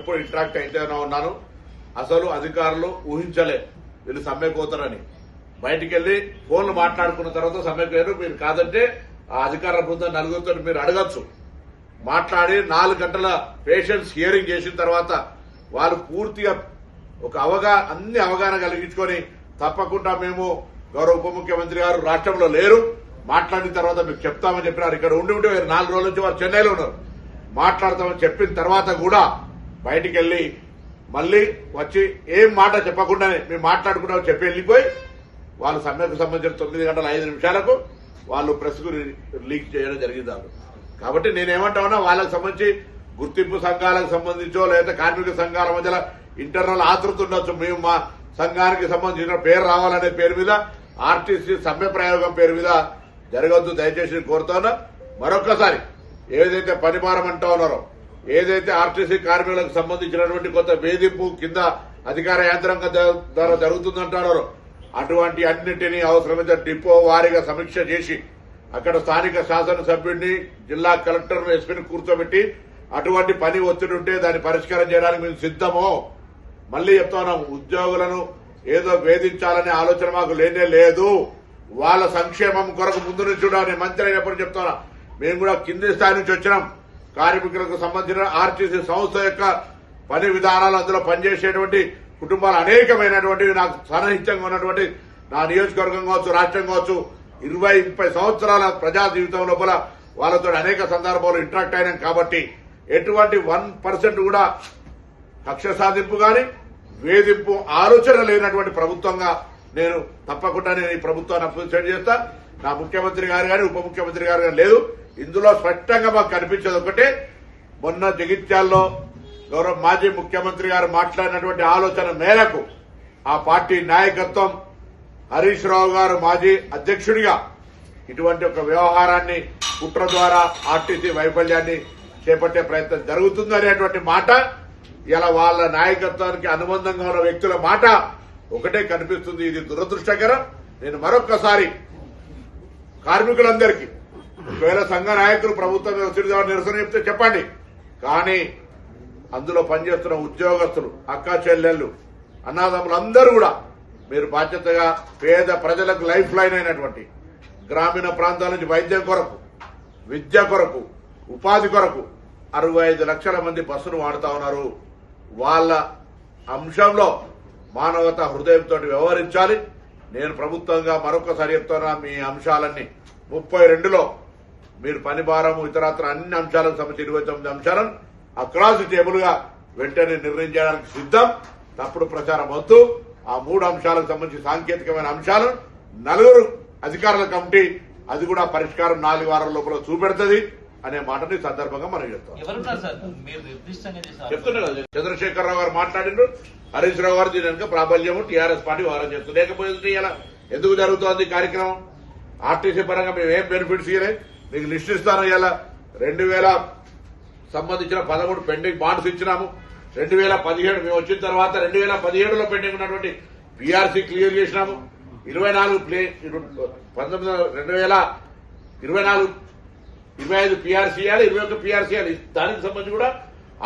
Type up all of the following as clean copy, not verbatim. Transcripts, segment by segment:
ఎప్పుడు ఇంటరాక్ట్ అయితేనే ఉన్నాను. అసలు అధికారులు ఊహించలే వీళ్ళు సమ్మెకు పోతారని. బయటికి వెళ్లి ఫోన్లు మాట్లాడుకున్న తర్వాత సమ్మెకు వేరు, మీరు కాదంటే ఆ అధికార బృందం నలుగురితో మీరు అడగచ్చు. మాట్లాడి 4 గంటల పేషెంట్స్ హియరింగ్ చేసిన తర్వాత వాళ్ళు పూర్తిగా ఒక అన్ని అవగాహన కలిగించుకొని తప్పకుండా మేము గౌరవ ఉప ముఖ్యమంత్రి గారు రాష్ట్రంలో లేరు, మాట్లాడిన తర్వాత మీకు చెప్తామని చెప్పినారు. ఇక్కడ ఉండి 4 రోజుల నుంచి వారు చెన్నైలో ఉన్నారు. మాట్లాడతామని చెప్పిన తర్వాత కూడా బయటికి వెళ్లి మళ్లీ వచ్చి ఏం మాట చెప్పకుండానే మేము మాట్లాడుకున్నామని చెప్పి వెళ్లిపోయి వాళ్ళు సమ్మెకు సంబంధించిన 9 గంటల 5 నిమిషాలకు వాళ్ళు ప్రెస్ కు లీక్ చేయడం జరిగింది. కాబట్టి నేనేమంటా ఉన్నా, వాళ్ళకు సంబంధించి గుర్తింపు సంఘాలకు సంబంధించో లేదా కార్మిక సంఘాల మధ్యలో ఇంటర్నల్ ఆతృత ఉండొచ్చు. మేము మా సంఘానికి సంబంధించిన పేరు రావాలనే పేరు మీద ఆర్టీసీ సమ్మె ప్రయోగం పేరు మీద జరగవద్దు దయచేసి కోరుతా ఉన్నా. మరొక్కసారి ఏదైతే పనిభారం అంటా ఉన్నారో, ఏదైతే ఆర్టీసీ కార్మికులకు సంబంధించినటువంటి కొంత వేధింపు కింద అధికార యంత్రాంగం ద్వారా జరుగుతుందంటున్నారో అటువంటి అన్నింటినీ అవసరమైతే డిపో వారీగా సమీక్ష చేసి అక్కడ స్థానిక శాసనసభ్యుడిని, జిల్లా కలెక్టర్ను, ఎస్పీని కూర్చోబెట్టి అటువంటి పని ఒత్తిడి ఉంటే దాన్ని పరిష్కారం చేయడానికి మేము సిద్దమో. మళ్లీ చెప్తా ఉన్నాం, ఉద్యోగులను ఏదో వేధించాలనే ఆలోచన మాకు లేనే లేదు. వాళ్ళ సంక్షేమం కొరకు ముందు నుంచి చూడాలని మంత్రి అయినప్పుడు చెప్తున్నా. మేము కూడా కింది స్థాయి నుంచి వచ్చినాం. కార్మికులకు సంబంధించిన ఆర్టీసీ సంస్థ యొక్క పని విధానాలు, అందులో పనిచేసేటువంటి కుటుంబాలు అనేకమైనటువంటివి నాకు సన్నిహితంగా ఉన్నటువంటి నా నియోజకవర్గం కావచ్చు, రాష్ట్రం కావచ్చు, 20-30 సంవత్సరాల ప్రజా జీవితం లోపల వాళ్ళతో అనేక సందర్భాలు ఇంటరాక్ట్ అయినాం. కాబట్టి ఎటువంటి 1% కూడా కక్ష సాధింపు గాని వేధింపు ఆలోచన లేనటువంటి ప్రభుత్వంగా నేను తప్పకుండా ఈ ప్రభుత్వాన్ని అప్రిషియేట్ చేస్తా. నా ముఖ్యమంత్రి గారు గాని ఉప ముఖ్యమంత్రి గారు గాని లేదు. ఇందులో స్పష్టంగా మాకు కనిపించేది ఒకటే, మొన్న జగిత్యాల్లో గౌరవ మాజీ ముఖ్యమంత్రి గారు మాట్లాడినటువంటి ఆలోచన మేరకు ఆ పార్టీ నాయకత్వం, హరీష్ రావు గారు మాజీ అధ్యక్షుడిగా ఇటువంటి ఒక వ్యవహారాన్ని కుట్ర ద్వారా ఆర్టీసీ వైఫల్యాన్ని చేపట్టే ప్రయత్నం జరుగుతుంది అనేటువంటి మాట ఇలా వాళ్ళ నాయకత్వానికి అనుబంధంగా ఉన్న వ్యక్తుల మాట ఒకటే కనిపిస్తుంది. ఇది దురదృష్టకరం. నేను మరొక్కసారి కార్మికులందరికీ, ఒకవేళ సంఘ నాయకులు ప్రభుత్వం నిరసన చెప్తే చెప్పండి, కానీ అందులో పనిచేస్తున్న ఉద్యోగస్తులు, అక్కా చెల్లెళ్లు, అన్నదమ్ములు అందరూ కూడా మీరు బాధ్యతగా పేద ప్రజలకు లైఫ్ లైన్ అయినటువంటి గ్రామీణ ప్రాంతాల నుంచి వైద్యం కొరకు, విద్య కొరకు, ఉపాధి కొరకు 65 లక్షల మంది బస్సును వాడుతా ఉన్నారు. వాళ్ళ అంశంలో మానవతా హృదయంతో వ్యవహరించాలి. నేను ప్రభుత్వంగా మరొకసారి చెప్తున్నా, మీ అంశాలన్నీ 32లో మీరు పని భారము ఇతరత్ర అన్ని అంశాలకు సంబంధించి 29 అంశాలను అక్రాస్ టేబుల్ గా వెంటనే నిర్ణయం చేయడానికి సిద్దం. తప్పుడు ప్రచారం వద్దు. ఆ 3 అంశాలకు సంబంధించి సాంకేతికమైన అంశాలను 4 అధికారుల కమిటీ అది కూడా పరిష్కారం 4 వారాల లోపల చూపెడుతుంది అనే మాటని సందర్భంగా మనం చెప్తాం. చెప్తున్నా కదా, చంద్రశేఖరరావు గారు మాట్లాడిండ్రు, హరీష్ రావు గారు దీని వెనుక ప్రాబల్యము టీఆర్ఎస్ పార్టీ వారం చేస్తుంది. లేకపోతే ఇలా ఎందుకు జరుగుతోంది కార్యక్రమం? ఆర్టీసీ పరంగా మేము ఏం బెనిఫిట్స్ ఇవ్వలేదు. మీకు లిస్ట్ ఇస్తాను. ఇలా 2000 సంబంధించిన 13 పెండింగ్ బాండ్స్ ఇచ్చినాము. 2017 మేము వచ్చిన తర్వాత 2017లో పెండింగ్ ఉన్నటువంటి పీఆర్సీ క్లియర్ చేసినాము. 2025 పీఆర్సీ ఇవ్వాలి, 21 పీఆర్సీ ఇవ్వాలి. దానికి సంబంధించి కూడా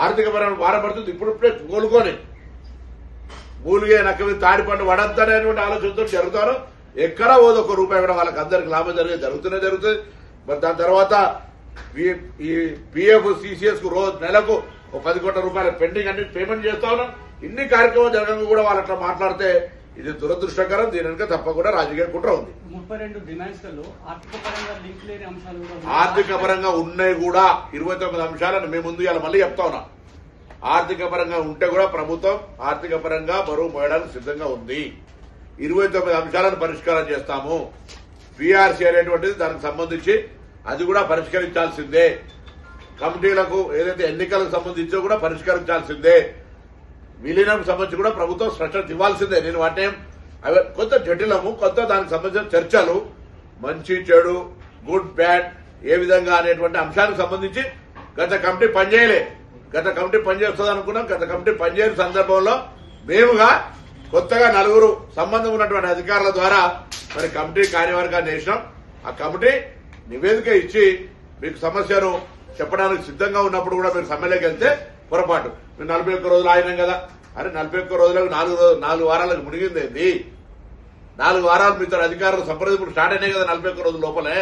ఆర్థిక పరమైన భారం పడుతుంది. ఇప్పుడిప్పుడే కోలుకొని మూలిగే నక్క మీద తాడిపండు వడద్దనేటువంటి ఆలోచనతో జరుగుతారు. ఎక్కడా పోదు ఒక్క రూపాయి కూడా వాళ్ళకి అందరికి లాభం జరుగుతుంది. మరి దాని తర్వాత ఈ పీఎఫ్ సిసిఎస్ కు రోజు నెలకు 10 కోట్ల రూపాయల పెండింగ్ అన్ని పేమెంట్ చేస్తా ఉన్నాం. ఇన్ని కార్యక్రమాలు జరగంగా కూడా వాళ్ళు అట్లా మాట్లాడితే ఇది దురదృష్టకరం. దీని వెనుక తప్పకుండా రాజకీయ కుట్ర ఉంది. 32 డిమాండ్స్లలో ఆర్థిక పరంగా ఉన్నాయి కూడా 29 అంశాలను మేము ముందు ఇలా మళ్ళీ చెప్తా ఉన్నాం. ఆర్థిక పరంగా ఉంటే కూడా ప్రభుత్వం ఆర్థిక పరంగా బరువు మోయడానికి సిద్ధంగా ఉంది. 29 అంశాలను పరిష్కారం చేస్తాము. పీఆర్సీ అనేటువంటిది దానికి సంబంధించి అది కూడా పరిష్కరించాల్సిందే. కమిటీలకు ఏదైతే ఎన్నికలకు సంబంధించో కూడా పరిష్కరించాల్సిందే. విలీనం సంబంధించి కూడా ప్రభుత్వం స్పష్టత ఇవ్వాల్సిందే. నేను వాటిని కొంత జటిలము, కొంత దానికి సంబంధించిన చర్చలు, మంచి చెడు, గుడ్ బ్యాడ్ ఏ విధంగా అనేటువంటి అంశానికి సంబంధించి గత కమిటీ పనిచేయలే. గత కమిటీ పనిచేస్తుంది అనుకున్నాం. గత కమిటీ పనిచేయని సందర్భంలో మేముగా కొత్తగా 4 సంబంధం ఉన్నటువంటి అధికారుల ద్వారా మరి కమిటీ కార్యవర్గాన్ని వేసినాం. ఆ కమిటీ నివేదిక ఇచ్చి మీకు సమస్యను చెప్పడానికి సిద్ధంగా ఉన్నప్పుడు కూడా మీరు సమ్మెలోకి వెళ్తే పొరపాటు. మీరు 41 రోజులు ఆగినాం కదా, అరే 41 రోజులకు 4 వారాలకు మునిగిందేంది? 4 వారాలు మీతో అధికారులు సంప్రదింపులు స్టార్ట్ అయినాయి కదా, 41 రోజుల లోపలే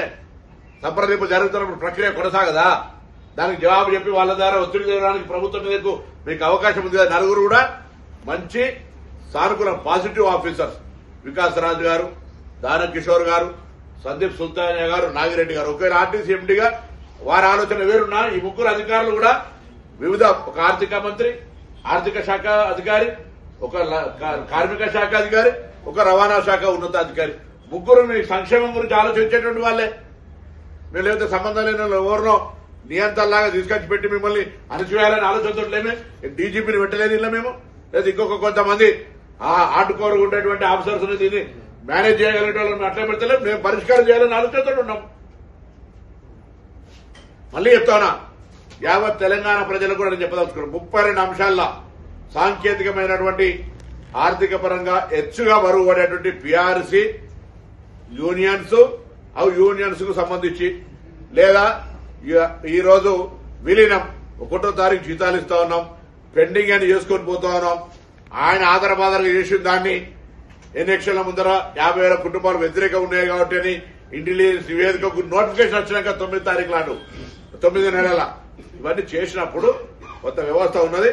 సంప్రదింపులు జరుగుతున్నప్పుడు ప్రక్రియ కొనసాగదా? దానికి జవాబు చెప్పి వాళ్ళ ద్వారా ఒత్తిడి చేయడానికి ప్రభుత్వం మీదకు మీకు అవకాశం ఉంది కదా. నలుగురు కూడా మంచి సానుకూల పాజిటివ్ ఆఫీసర్స్, వికాస్ రాజ్ గారు, దాన కిషోర్ గారు, సందీప్ సుల్తానియా గారు, నాగిరెడ్డి గారు. ఒకవేళ ఆర్టీసీ ఎండీగా వారి ఆలోచన వేరున్నా ఈ ముగ్గురు అధికారులు కూడా వివిధ, ఒక ఆర్థిక మంత్రి, ఆర్థిక శాఖ అధికారి, ఒక కార్మిక శాఖ అధికారి, ఒక రవాణా శాఖ ఉన్నతాధికారి, ముగ్గురు మీ సంక్షేమం గురించి ఆలోచించేటువంటి వాళ్ళే. మేము లేకపోతే సంబంధం లేని ఎవరినో నియంత్రణలాగా తీసుకొచ్చి పెట్టి మిమ్మల్ని అణచివేయాలని ఆలోచనతోట్లేమే డీజీపీని పెట్టలేదు ఇలా మేము, లేదా ఇంకొక కొంతమంది ఆటుకోరు ఉండేటువంటి ఆఫీసర్స్ దీన్ని మేనేజ్ చేయగలిగే వాళ్ళని అట్లా పెడతలేదు. మేము పరిష్కారం చేయాలని ఆలోచనతో ఉన్నాం. మళ్ళీ చెప్తానా, యావత్ తెలంగాణ ప్రజలకు కూడా నేను చెప్పదలుచుకున్నాను. 32 అంశాల్లో సాంకేతికమైనటువంటి ఆర్థిక పరంగా హెచ్చుగా బరువు పడేటువంటి పీఆర్సీ యూనియన్స్, అవి యూనియన్స్ కు సంబంధించి, లేదా ఈ రోజు విలీనం 1వ తారీఖు జీతాలు ఇస్తా ఉన్నాం, పెండింగ్ అని చేసుకొని పోతా ఉన్నాం. ఆయన ఆధారబాధాలుగా చేసిన దాన్ని ఎన్నికల ముందర 50,000 కుటుంబాలు వ్యతిరేకంగా ఉన్నాయి కాబట్టి అని ఇంటెలిజెన్స్ నివేదికకు నోటిఫికేషన్ వచ్చినాక 9 తారీఖు నాడు 9 నెలల ఇవన్నీ చేసినప్పుడు కొత్త వ్యవస్థ ఉన్నది.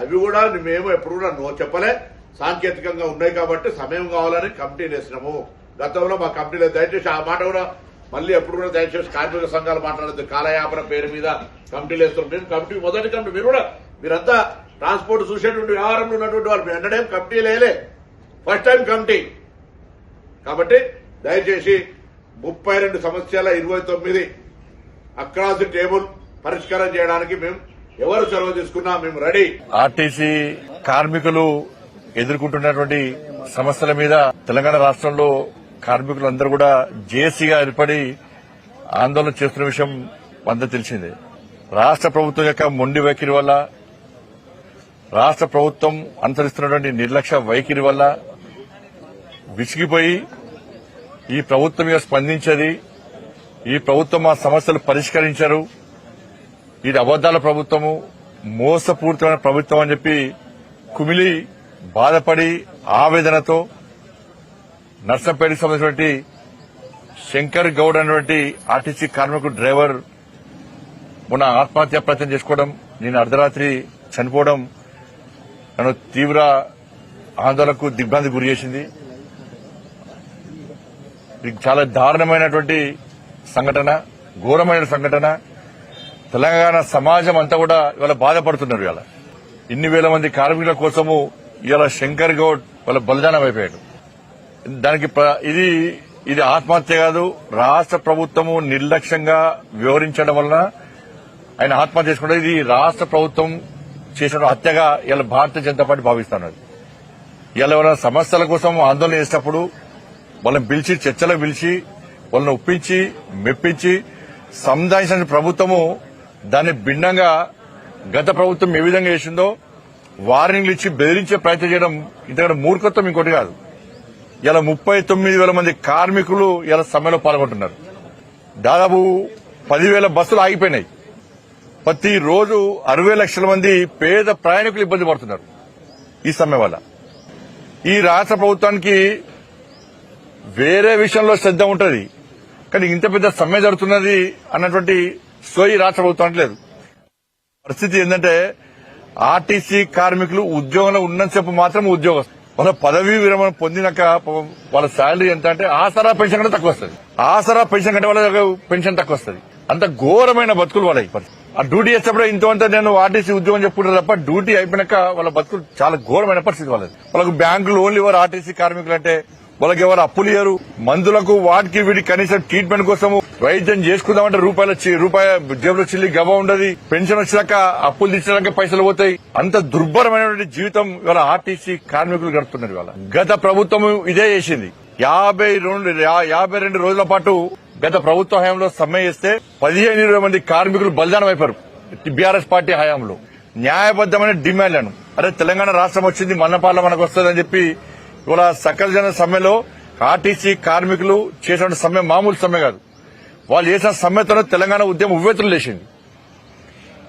అవి కూడా మేము ఎప్పుడు కూడా చెప్పలే, సాంకేతికంగా ఉన్నాయి కాబట్టి సమయం కావాలని కమిటీలు వేసినాము. గతంలో మా కమిటీలో దయచేసి ఆ మాట కూడా మళ్ళీ ఎప్పుడు కూడా దయచేసి కార్మిక సంఘాలు మాట్లాడద్దు. కాలయాపన పేరు మీద కమిటీలు వేస్తున్నాం. మేము కమిటీ మొదటి కమిటీ, మీరంతా ట్రాన్స్పోర్ట్ చూసేటువంటి వ్యవహారంలో ఉన్నటువంటి వాళ్ళు, మేము ఎన్నడేం కమిటీలు వేయలే, ఫస్ట్ టైం కమిటీ. కాబట్టి దయచేసి 32 సమస్యల 29 అక్రాస్ ది టేబుల్ పరిష్కారం చేయడానికి మేము ఎవరు చొరవ తీసుకున్నా మేము రెడీ. ఆర్టీసీ కార్మికులు ఎదుర్కొంటున్నటువంటి సమస్యల మీద తెలంగాణ రాష్ట్రంలో కార్మికులందరూ కూడా జేఏసీగా ఏర్పడి ఆందోళన చేస్తున్న విషయం అంతా తెలిసిందే. రాష్ట్ర ప్రభుత్వం యొక్క మొండి వైఖరి వల్ల, రాష్ట్ర ప్రభుత్వం అనుసరిస్తున్నటువంటి నిర్లక్ష్య వైఖరి వల్ల విసిగిపోయి ఈ ప్రభుత్వం మీద స్పందించేది, ఈ ప్రభుత్వం ఆ సమస్యలు పరిష్కరించారు, ఇది అబద్దాల ప్రభుత్వము, మోసపూరితమైన ప్రభుత్వం అని చెప్పి కుమిలి బాధపడి ఆవేదనతో నర్సంపేటకు సంబంధించినటువంటి శంకర్ గౌడ్ అనేటువంటి ఆర్టీసీ కార్మికుడు డ్రైవర్ మొన్న ఆత్మహత్యా ప్రయత్నం చేసుకోవడం, నేను అర్ధరాత్రి చనిపోవడం నన్ను తీవ్ర ఆందోళనకు దిగ్భ్రాంతి గురి చేసింది. ఇది చాలా దారుణమైనటువంటి సంఘటన, ఘోరమైన సంఘటన. తెలంగాణ సమాజం అంతా కూడా ఇవాళ బాధపడుతున్నారు. ఇవాళ ఇన్ని వేల మంది కార్మికుల కోసము ఇవాళ శంకర్ గౌడ్ వాళ్ళ బలిదానం అయిపోయాడు. దానికి ఇది ఆత్మహత్య కాదు, రాష్ట్ర ప్రభుత్వము నిర్లక్ష్యంగా వ్యవహరించడం వలన ఆయన ఆత్మహత్య చేసుకుంటే ఇది రాష్ట్ర ప్రభుత్వం చేసిన హత్యగా ఇలా భారతీయ జనతా పార్టీ భావిస్తున్నది. ఇలా వాళ్ళ సమస్యల కోసం ఆందోళన చేసేటప్పుడు వాళ్ళని పిలిచి, చర్చలకు పిలిచి, వాళ్ళని ఒప్పించి, మెప్పించి సంధానించిన ప్రభుత్వము దాన్ని భిన్నంగా గత ప్రభుత్వం ఏ విధంగా చేసిందో వార్నింగ్లు ఇచ్చి బెదిరించే ప్రయత్నం చేయడం ఇంతకంటే మూర్ఖత్వం ఇంకోటి కాదు. ఇలా 39,000 మంది కార్మికులు ఇలా సమ్మెలో పాల్గొంటున్నారు. దాదాపు 10,000 బస్సులు ఆగిపోయినాయి. ప్రతిరోజు 60 లక్షల మంది పేద ప్రయాణికులు ఇబ్బంది పడుతున్నారు ఈ సమ్మె వల్ల. ఈ రాష్ట్ర ప్రభుత్వానికి వేరే విషయంలో శ్రద్ధ ఉంటుంది, కానీ ఇంత పెద్ద సమ్మె జరుగుతున్నది అన్నటువంటి సోయి రాష్ట్ర ప్రభుత్వానికి లేదు. పరిస్థితి ఏంటంటే ఆర్టీసీ కార్మికులు ఉద్యోగంలో ఉన్నంతసేపు మాత్రం ఉద్యోగం, వాళ్ళ పదవీ విరమణ పొందినాక వాళ్ళ శాలరీ ఎంత అంటే ఆసరా పెన్షన్ కంటే తక్కువ వస్తుంది. ఆసరా పెన్షన్ కంటే వాళ్ళ పెన్షన్ తక్కువ వస్తుంది. అంత ఘోరమైన బతుకులు వాళ్ళ. ఆ డ్యూటీ చేసేటప్పుడు ఇంతవంతా నేను ఆర్టీసీ ఉద్యోగం చెప్పుకుంటారు తప్ప డ్యూటీ అయిపోయినాక వాళ్ళ బతుకులు చాలా ఘోరమైన పరిస్థితి వాళ్ళది. వాళ్ళకు బ్యాంకులు ఓన్లీ ఎవరు ఆర్టీసీ కార్మికులు అంటే వాళ్ళకి ఎవరు అప్పులు ఇయ్యరు. మందులకు వాటికి వీటికి కనీసం ట్రీట్మెంట్ కోసం వైద్యం చేసుకుందామంటే రూపాయి జేబులో చిల్లి గవ ఉండదు. పెన్షన్ వచ్చినాక అప్పులు తీర్చడానికి పైసలు పోతాయి. అంత దుర్భరమైనటువంటి జీవితం ఇవాళ ఆర్టీసీ కార్మికులు గడుపుతున్నారు. ఇవాళ గత ప్రభుత్వం ఇదే చేసింది. 52 రోజుల పాటు గత ప్రభుత్వ హయాంలో సమ్మె చేస్తే 15-20 మంది కార్మికులు బలిదానం అయిపోయారు బీఆర్ఎస్ పార్టీ హయాంలో. న్యాయబద్దమైన డిమాండ్లను, అరే తెలంగాణ రాష్ట్రం వచ్చింది, మన్నపాల మనకు వస్తుందని చెప్పి ఇవాళ సకల జన సమ్మెలో ఆర్టీసీ కార్మికులు చేసిన సమ్మె మామూలు సమ్మె కాదు. వాళ్ళు చేసిన సమ్మెతోనే తెలంగాణ ఉద్యమం ఉవ్వెత్తులు లేచింది.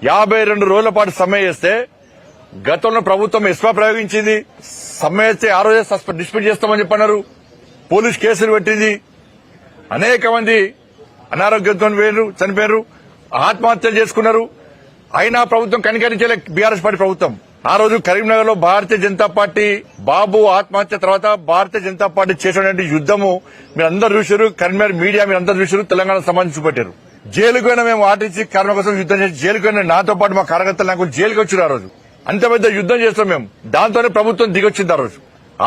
52 రోజుల పాటు సమ్మె చేస్తే గతంలో ప్రభుత్వం ఎస్పా ప్రయోగించింది. సమ్మె చేస్తే ఆ రోజే డిస్మిస్ చేస్తామని చెప్పన్నారు. పోలీస్ కేసులు పెట్టింది. అనేక మంది అనారోగ్యంతో చనిపోయారు, ఆత్మహత్యలు చేసుకున్నారు. అయినా ప్రభుత్వం కనికరించలే బీఆర్ఎస్ పార్టీ ప్రభుత్వం. ఆ రోజు కరీంనగర్ లో భారతీయ జనతా పార్టీ బాబు ఆత్మహత్య తర్వాత భారతీయ జనతా పార్టీ చేసినటువంటి యుద్దము మీరందరూ చూశారు. కరీంనగర్ మీడియా మీరందరూ చూశారు. తెలంగాణ సంబంధించి చూపెట్టారు. జైలుకు పోయినా మేము ఆర్టీసీ కార్మికుల కోసం యుద్దం చేసి జైలుకు పోయినా నాతో పాటు మా కార్యకర్తలు నాకు జైలుకి వచ్చారు. ఆ రోజు అంత పెద్ద యుద్దం చేస్తాం మేము. దాంతోనే ప్రభుత్వం దిగొచ్చింది. ఆ రోజు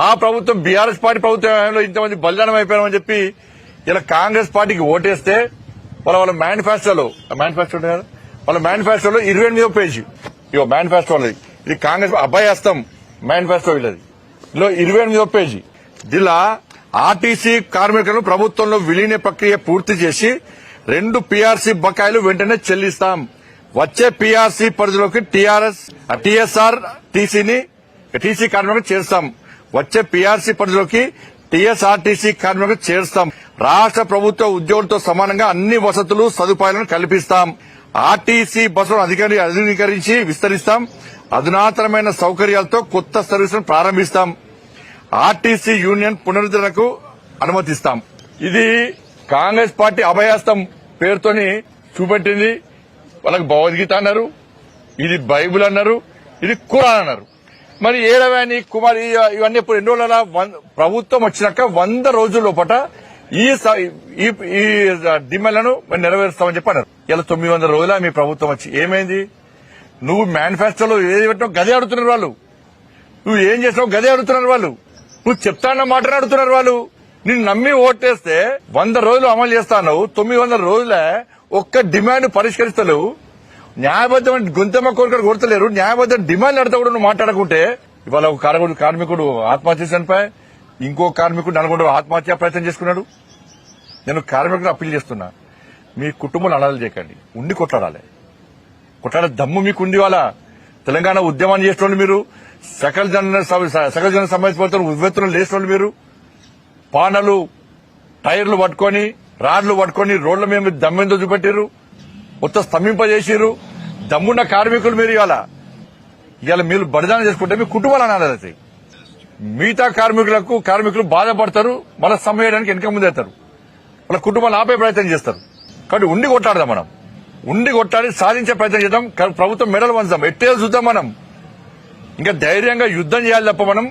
ఆ ప్రభుత్వం బీఆర్ఎస్ పార్టీ ప్రభుత్వంలో ఇంతమంది బలిదానం అయిపోయామని చెప్పి ఇలా కాంగ్రెస్ పార్టీకి ఓటేస్తే వాళ్ళ మేనిఫెస్టోలో 28వ పేజీ ఇగో మేనిఫెస్టోలో ఇది కాంగ్రెస్ అభయహస్తం మేనిఫెస్టో వీళ్ళది. ఇందులో 28వ పేజీ జిల్లా ఆర్టీసీ కార్మికులను ప్రభుత్వంలో విలీన ప్రక్రియ పూర్తి చేసి 2 పీఆర్సీ బకాయిలు వెంటనే చెల్లిస్తాం. వచ్చే పీఆర్సీ పరిధిలోకి టీఎస్ఆర్ టీసీ కార్మికులకు చేస్తాం. వచ్చే పీఆర్సీ పరిధిలోకి టీఎస్ఆర్టీసీ కార్మికులకు చేస్తాం. రాష్ట్ర ప్రభుత్వ ఉద్యోగులతో సమానంగా అన్ని వసతులు సదుపాయాలను కల్పిస్తాం. ఆర్టీసీ బస్సులను అధునీకరించి విస్తరిస్తాం. అధునాతనమైన సౌకర్యాలతో కొత్త సర్వీసులను ప్రారంభిస్తాం. ఆర్టీసీ యూనియన్ పునరుద్ధరణకు అనుమతిస్తాం. ఇది కాంగ్రెస్ పార్టీ అభయహస్తం పేరుతోని చూపెట్టింది. వాళ్ళకి భగవద్గీత అన్నారు, ఇది బైబిల్ అన్నారు, ఇది ఖురాన్ అన్నారు. మరి ఏడవాని కుమార్ ఇవన్నీ ఇప్పుడు ఎన్ని రోజుల ప్రభుత్వం వచ్చినాక 100 రోజుల లోపల ఈ డిమాండ్లను నెరవేరుస్తామని చెప్పన్నారు. ఇలా 900 రోజుల మీ ప్రభుత్వం వచ్చి ఏమైంది? నువ్వు మేనిఫెస్టోలో ఏది పెట్టినావు గదే అడుగుతున్నారు వాళ్ళు. నువ్వు ఏం చేసినావు గదే అడుగుతున్నారు వాళ్ళు. నువ్వు చెప్తాన్న మాటనే అడుగుతున్నారు వాళ్ళు. నిన్ను నమ్మి ఓటేస్తే 100 రోజులు అమలు చేస్తాను. 900 రోజులే ఒక్క డిమాండ్ పరిష్కరిస్తలేవు. న్యాయబద్దమైన గొంతెమ్మ కోరికలు కొడతలేరు. న్యాయబద్ద డిమాండ్ అడితే కూడా నువ్వు మాట్లాడకుంటే ఇవాళ ఒక కార్మికుడు ఆత్మహత్య చనిపోయి ఇంకో కార్మికుడు నలుగురు ఆత్మహత్య ప్రయత్నం చేసుకున్నాడు. నేను కార్మికులకు అప్పీల్ చేస్తున్నా, మీ కుటుంబాలు అనాథలు చేయకండి. ఉండి కొట్లాడాలి దమ్ము మీకు ఉంది. వాళ్ళ తెలంగాణ ఉద్యమాన్ని చేసిన మీరు సకల జన సంబంధించిన ఉవ్వెత్తులు లేచిన మీరు పానలు టైర్లు పట్టుకొని రాడ్లు పట్టుకొని రోడ్ల మీద దమ్మెందో చూపెట్టారు. మొత్తం స్తంభింపజేసారు. దమ్మున్న కార్మికులు మీరు ఇవాళ మీరు బలిదానం చేసుకుంటే మీ కుటుంబాలు అనాథలవుతాయి. మిగతా కార్మికులు బాధపడతారు. మళ్ళీ సమ్మె చేయడానికి వెనక ముందేస్తారు. వాళ్ళ కుటుంబాలు ఆపే ప్రయత్నం చేస్తారు. కాబట్టి ఉండి కొట్లాడదాం. మనం ఉండి కొట్టాలి, సాధించే ప్రయత్నం చేద్దాం. ప్రభుత్వం మెడలు వంచుదాం. ఎట్టే చూద్దాం. మనం ఇంకా ధైర్యంగా యుద్దం చేయాలి తప్ప మనం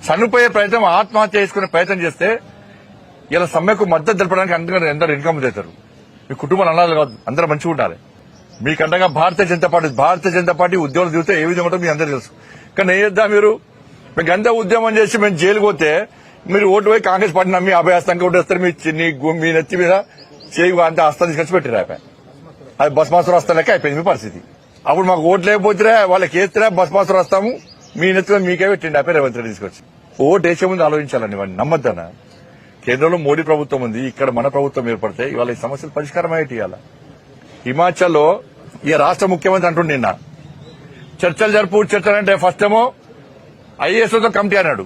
చనిపోయే ప్రయత్నం ఆత్మహత్య చేసుకునే ప్రయత్నం చేస్తే ఇలా సమ్మెకు మద్దతు తెలపడానికి అందరూ ఇన్కమ్ చేస్తారు. మీ కుటుంబాలు అనాథలు కాదు. అందరూ మంచిగా ఉండాలి. మీకండగా భారతీయ జనతా పార్టీ ఉద్యోగులు చూస్తే ఏ విధంగా ఉంటుందో మీ అందరూ తెలుసు. కానీ ఏం చేద్దాం? మీకు అంతా ఉద్యమం చేసి మేము జైలుకు పోతే మీరు ఓటు పోయి కాంగ్రెస్ పార్టీ నమ్మి అభయహస్తంగా ఓటేస్తారు. మీ నెత్తి మీద చేయి అంతా హస్తం తీసుకొచ్చి పెట్టారు. అయిపోయి అది బస్ మాస్టర్ వస్తా లెక్క అయిపోయింది మీ పరిస్థితి. అప్పుడు మాకు ఓట్లు లేకపోతే వాళ్ళకి వేస్తే బస్ మాస్టర్ వస్తాము మీ నెత్తిలో మీకే పెట్టండి అయిపోయి రేవంత్ రెడ్డి తీసుకొచ్చి. ఓటు వేసే ముందు ఆలోచించాలండి. వాడిని నమ్మద్దన్న. కేంద్రంలో మోడీ ప్రభుత్వం ఉంది, ఇక్కడ మన ప్రభుత్వం ఏర్పడితే ఇవాళ ఈ సమస్యలు పరిష్కారం అయ్యేటి. ఇవాళ హిమాచల్లో ఈ రాష్ట్ర ముఖ్యమంత్రి అంటుండే నిన్న చర్చలు అంటే ఫస్ట్ ఏమో ఐఏఎస్తో కమిటీ అన్నాడు.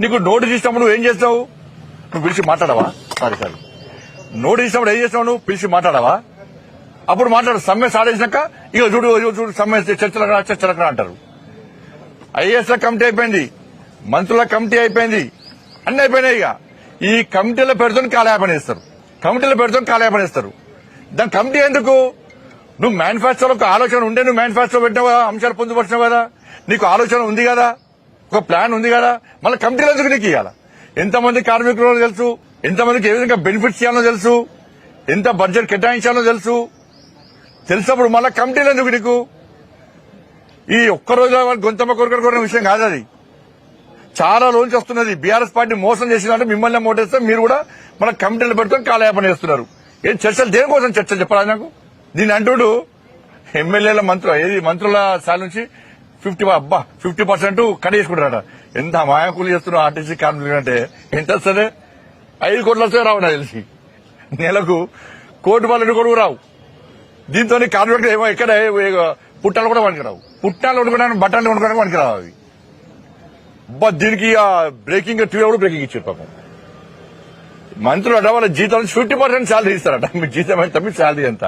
నీకు నోటీస్ ఇచ్చినప్పుడు నువ్వు ఏం చేస్తావు? నువ్వు పిలిచి మాట్లాడవా? సారీ నోటీస్ ఇచ్చినప్పుడు ఏం చేస్తావు? నువ్వు పిలిచి మాట్లాడవా? అప్పుడు మాట్లాడు. సమ్మె సాధించాక ఇక చూడు సమ్మె చర్చలకు అంటారు. ఐఏఎస్ల కమిటీ అయిపోయింది, మంత్రుల కమిటీ అయిపోయింది, అన్ని అయిపోయినాయి. ఇక ఈ కమిటీల పెడుతుని కాలయాపన చేస్తారు. దాని కమిటీ ఎందుకు? నువ్వు మేనిఫెస్టోలో ఒక ఆలోచన ఉండే నువ్వు మేనిఫెస్టో పెట్టినావు కదా, అంశాలు పొందుపరిచినావు కదా, నీకు ఆలోచన ఉంది కదా, ఒక ప్లాన్ ఉంది కదా, మళ్ళీ కమిటీలు ఎందుకు నీకు ఇవ్వాలా? ఎంతమంది కార్మికులు తెలుసు, ఎంతమందికి ఏ విధంగా బెనిఫిట్స్ ఇవ్వాలో తెలుసు, ఎంత బడ్జెట్ కేటాయించాలో తెలిసినప్పుడు మళ్ళీ కమిటీలు ఎందుకు నీకు? ఈ ఒక్క రోజులో గొంతమ్మ కోరిన విషయం కాదు. అది చాలా రోజు వస్తున్నది. బీఆర్ఎస్ పార్టీ మోసం చేసినట్టు మిమ్మల్ని మోటేస్తే మీరు కూడా మన కమిటీలు పెడుతూ కాలయాపన చేస్తున్నారు. ఏం చర్చలు దేనికోసం చర్చలు చెప్పాలి నాకు? దీని అంటుడు ఎమ్మెల్యేల మంత్రుల సాల నుంచి 50% కట్ చేసుకుంటారట. ఎంత మాయాకులు చేస్తున్నారు ఆర్టీసీ కార్మికులు అంటే ఎంత వస్తుంది? 5 కోట్లు వస్తే రావు నాకు తెలిసి. నెలకు 1 కోటి కూడా రావు. దీంతో కార్మికులు ఏమో ఎక్కడ పుట్టాలు కూడా పనికిరావు. పుట్టాలు వండుకోవడానికి బట్టలు వండుకోవడానికి పనికిరావు అవి. దీనికి బ్రేకింగ్ టీవీ కూడా బ్రేకింగ్ ఇచ్చారు పాపం. మంత్రులు అట వాళ్ళ జీతం 50% శాలరీ ఇస్తారట. మీ జీతం ఎంత, మీ శాలరీ ఎంత?